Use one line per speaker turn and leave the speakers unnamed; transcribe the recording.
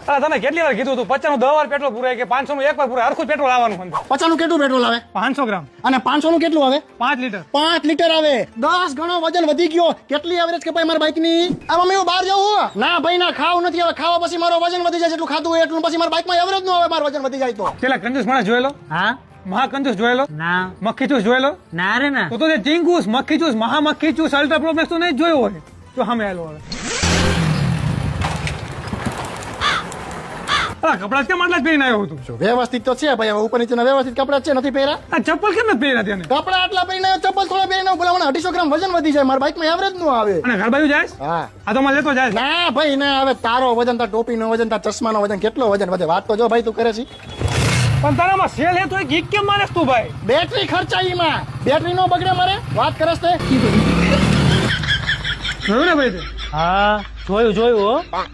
અરે તમે કેટલી વાર કીધું તું 50 નું 10 વાર પેટ્રોલ પૂરાય કે 500 નું એક વાર પૂરાય હરખું પેટ્રોલ આવવાનું અંદર
50 નું કેટલું પેટ્રોલ આવે
500 ગ્રામ
અને 500 નું કેટલું આવે
5 લીટર
5 લીટર આવે 10 ગણો વજન વધી ગયો કેટલી એવરેજ કપાય મારા બાઇક ની આ મમ્મી હું બહાર જાઉં ના ભાઈ ના ખાવ નથી હવે ખાવા પછી મારો વજન વધી જાય જેટલું ખાધું હોય એટલું પછી મારા બાઇક માં એવરેજ નો આવે મારું વજન વધી જાય તો
પેલા કંજૂસ માણસ જોયેલો
હા
મહાકંજૂસ જોયેલો
ના
મક્ખી ચૂસ જોયેલો
ના રે ના
તો જે ચીંગુસ મક્ખી ચૂસ મક્ખી ચૂસ અલ્ટ્રા પ્રોમેક્સ તો નહીં જોયો હોય તો સામે આવેલો હવે કપડા કેમ આટલા જ પહેરીને આવ્યો હતું
વ્યવસ્થિત તો છે ભાઈ હવે ઉપર નીચેના વ્યવસ્થિત કપડા છે નથી પહેર્યા
આ ચપ્પલ કેમ નથી પહેર્યા તેને
કપડા આટલા પહેરીને ચપ્પલ થોડા પહેરીને બોલા મને 250 ગ્રામ વજન વધી જાય મારા બાઇક માં એવરેજ નો આવે
અને ઘર બાજુ જાય
હા
આ તો મને લેતો જાય
ના ભાઈ ના હવે તારો વજન તાર ટોપી નો વજન તાર ચશ્મા નો વજન કેટલો વજન વધે વાત તો જો ભાઈ તું કરે છે
પણ તારામાં સેલ હે તો ગીક કેમ મારેસ તું ભાઈ
બેટરી ખર્ચાઈ માં બેટરી નો બગડે મારે વાત કરસ તે
જોયું ને ભાઈ તે
હા જોયું હો